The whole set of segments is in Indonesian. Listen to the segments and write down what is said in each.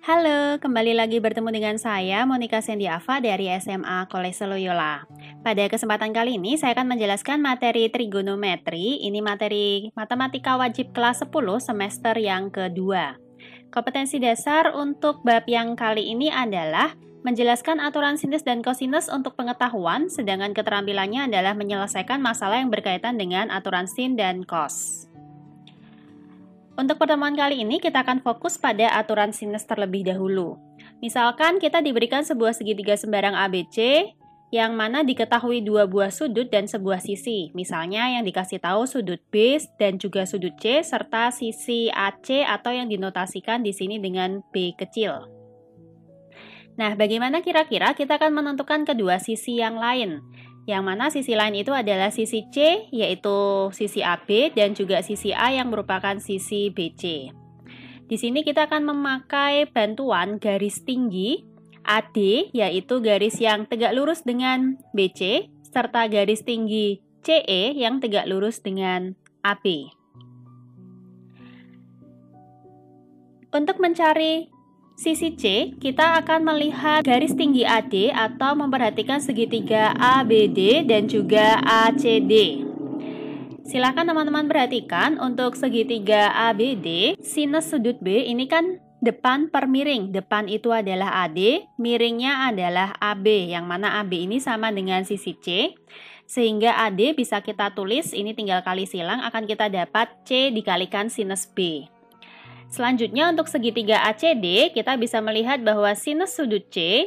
Halo, kembali lagi bertemu dengan saya, Monica Sendiava dari SMA Kolese Loyola. Pada kesempatan kali ini, saya akan menjelaskan materi trigonometri. Ini materi matematika wajib kelas 10 semester yang kedua. Kompetensi dasar untuk bab yang kali ini adalah menjelaskan aturan sinus dan kosinus untuk pengetahuan, sedangkan keterampilannya adalah menyelesaikan masalah yang berkaitan dengan aturan sin dan cos. Untuk pertemuan kali ini, kita akan fokus pada aturan sinus terlebih dahulu. Misalkan kita diberikan sebuah segitiga sembarang ABC, yang mana diketahui dua buah sudut dan sebuah sisi. Misalnya yang dikasih tahu sudut B dan juga sudut C, serta sisi AC atau yang dinotasikan di sini dengan B kecil. Nah, bagaimana kira-kira kita akan menentukan kedua sisi yang lain? Yang mana sisi lain itu adalah sisi C, yaitu sisi AB, dan juga sisi A yang merupakan sisi BC. Di sini kita akan memakai bantuan garis tinggi AD, yaitu garis yang tegak lurus dengan BC, serta garis tinggi CE yang tegak lurus dengan AB. Untuk mencari sisi C, kita akan melihat garis tinggi AD atau memperhatikan segitiga ABD dan juga ACD. Silakan teman-teman perhatikan untuk segitiga ABD, sinus sudut B ini kan depan per miring. Depan itu adalah AD, miringnya adalah AB, yang mana AB ini sama dengan sisi C. Sehingga AD bisa kita tulis, ini tinggal kali silang, akan kita dapat C dikalikan sinus B. Selanjutnya untuk segitiga ACD, kita bisa melihat bahwa sinus sudut C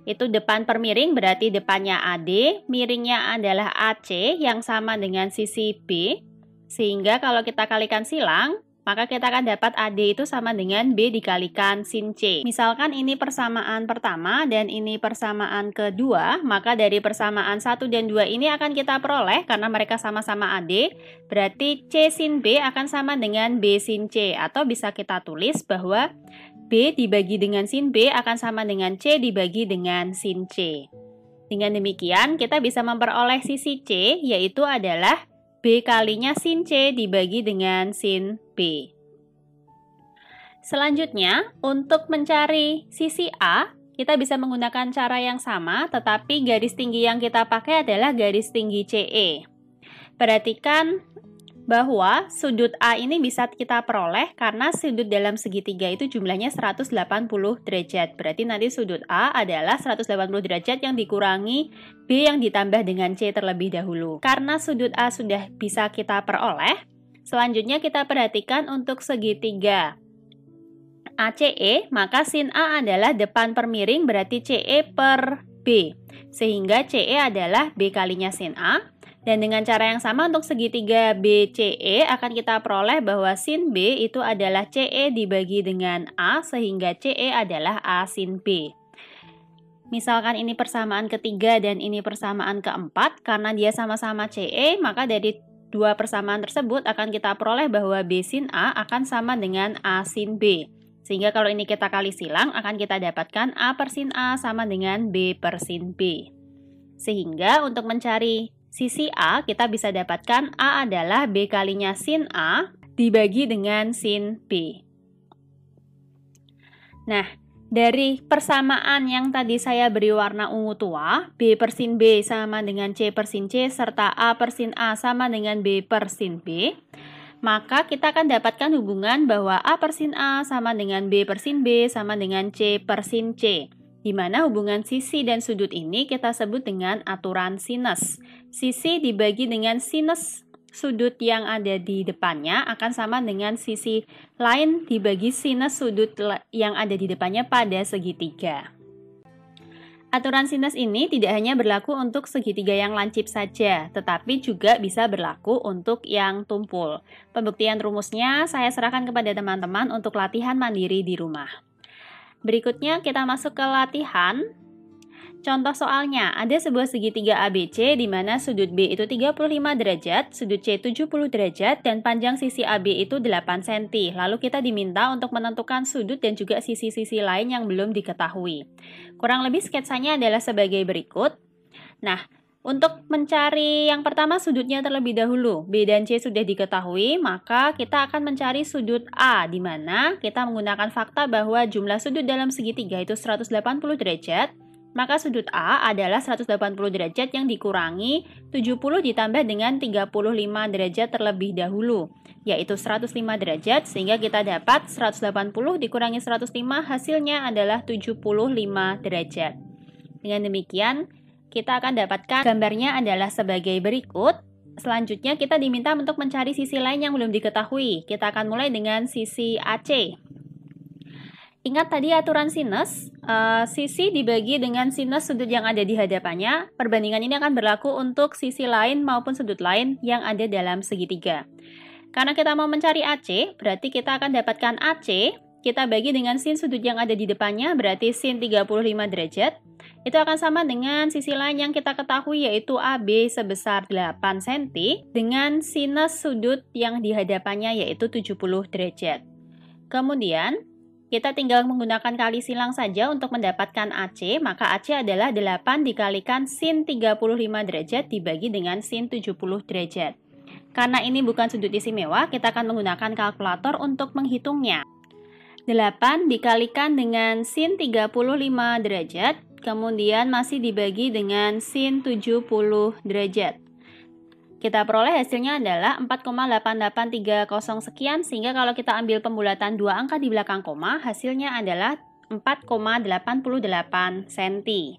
itu depan per miring, berarti depannya AD, miringnya adalah AC yang sama dengan sisi B. Sehingga kalau kita kalikan silang, maka kita akan dapat AD itu sama dengan B dikalikan sin C. Misalkan ini persamaan pertama dan ini persamaan kedua, maka dari persamaan 1 dan 2 ini akan kita peroleh karena mereka sama-sama AD, berarti C sin B akan sama dengan B sin C, atau bisa kita tulis bahwa B dibagi dengan sin B akan sama dengan C dibagi dengan sin C. Dengan demikian, kita bisa memperoleh sisi C, yaitu adalah B kalinya sin C dibagi dengan sin B. Selanjutnya, untuk mencari sisi A, kita bisa menggunakan cara yang sama, tetapi garis tinggi yang kita pakai adalah garis tinggi CE. Perhatikan bahwa sudut A ini bisa kita peroleh karena sudut dalam segitiga itu jumlahnya 180 derajat. Berarti nanti sudut A adalah 180 derajat yang dikurangi B yang ditambah dengan C terlebih dahulu. Karena sudut A sudah bisa kita peroleh, selanjutnya kita perhatikan untuk segitiga ACE, maka sin A adalah depan per miring, berarti CE per B. Sehingga CE adalah B kalinya sin A. Dan dengan cara yang sama untuk segitiga BCE akan kita peroleh bahwa sin B itu adalah CE dibagi dengan A, sehingga CE adalah A sin B. Misalkan ini persamaan ketiga dan ini persamaan keempat, karena dia sama-sama CE, maka dari dua persamaan tersebut akan kita peroleh bahwa B sin A akan sama dengan A sin B. Sehingga kalau ini kita kali silang, akan kita dapatkan A per sin A sama dengan B per sin B. Sehingga untuk mencari sisi A, kita bisa dapatkan A adalah B kalinya sin A dibagi dengan sin B. Nah, dari persamaan yang tadi saya beri warna ungu tua, B per sin B sama dengan C per sin C, serta A per sin A sama dengan B per sin B, maka kita akan dapatkan hubungan bahwa A per sin A sama dengan B per sin B sama dengan C per sin C. Di mana hubungan sisi dan sudut ini kita sebut dengan aturan sinus. Sisi dibagi dengan sinus sudut yang ada di depannya akan sama dengan sisi lain dibagi sinus sudut yang ada di depannya pada segitiga. Aturan sinus ini tidak hanya berlaku untuk segitiga yang lancip saja, tetapi juga bisa berlaku untuk yang tumpul. Pembuktian rumusnya saya serahkan kepada teman-teman untuk latihan mandiri di rumah. Berikutnya kita masuk ke latihan. Contoh soalnya, ada sebuah segitiga ABC di mana sudut B itu 35 derajat, sudut C 70 derajat, dan panjang sisi AB itu 8 cm. Lalu kita diminta untuk menentukan sudut dan juga sisi-sisi lain yang belum diketahui. Kurang lebih sketsanya adalah sebagai berikut. Nah, Untuk mencari yang pertama sudutnya terlebih dahulu, B dan C sudah diketahui, maka kita akan mencari sudut A, di mana kita menggunakan fakta bahwa jumlah sudut dalam segitiga itu 180 derajat, maka sudut A adalah 180 derajat yang dikurangi 70 ditambah dengan 35 derajat terlebih dahulu, yaitu 105 derajat, sehingga kita dapat 180 dikurangi 105 hasilnya adalah 75 derajat. Dengan demikian, kita akan dapatkan gambarnya adalah sebagai berikut. Selanjutnya kita diminta untuk mencari sisi lain yang belum diketahui. Kita akan mulai dengan sisi AC. Ingat tadi aturan sinus, sisi dibagi dengan sinus sudut yang ada di hadapannya. Perbandingan ini akan berlaku untuk sisi lain maupun sudut lain yang ada dalam segitiga. Karena kita mau mencari AC, berarti kita akan dapatkan AC, kita bagi dengan sin sudut yang ada di depannya, berarti sin 35 derajat. Itu akan sama dengan sisi lain yang kita ketahui, yaitu AB sebesar 8 cm dengan sinus sudut yang di hadapannya, yaitu 70 derajat. Kemudian, kita tinggal menggunakan kali silang saja untuk mendapatkan AC, maka AC adalah 8 dikalikan sin 35 derajat dibagi dengan sin 70 derajat. Karena ini bukan sudut istimewa, kita akan menggunakan kalkulator untuk menghitungnya. 8 dikalikan dengan sin 35 derajat, kemudian masih dibagi dengan sin 70 derajat. Kita peroleh hasilnya adalah 4,8830 sekian, sehingga kalau kita ambil pembulatan dua angka di belakang koma, hasilnya adalah 4,88 cm.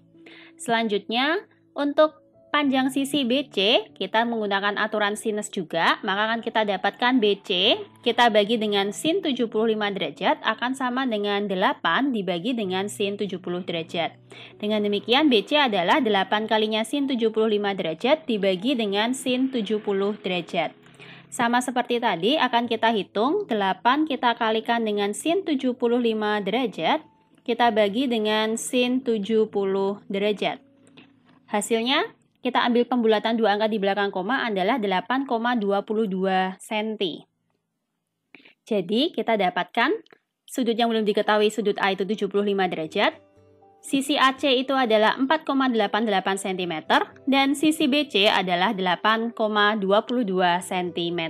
Selanjutnya, untuk panjang sisi BC, kita menggunakan aturan sinus juga, maka akan kita dapatkan BC, kita bagi dengan sin 75 derajat, akan sama dengan 8 dibagi dengan sin 70 derajat. Dengan demikian, BC adalah 8 kalinya sin 75 derajat dibagi dengan sin 70 derajat. Sama seperti tadi, akan kita hitung, 8 kita kalikan dengan sin 75 derajat, kita bagi dengan sin 70 derajat. Hasilnya, kita ambil pembulatan dua angka di belakang koma adalah 8,22 cm. Jadi, kita dapatkan sudut yang belum diketahui, sudut A itu 75 derajat. Sisi AC itu adalah 4,88 cm. Dan sisi BC adalah 8,22 cm.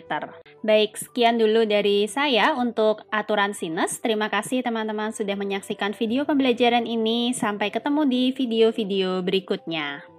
Baik, sekian dulu dari saya untuk aturan sinus. Terima kasih teman-teman sudah menyaksikan video pembelajaran ini. Sampai ketemu di video-video berikutnya.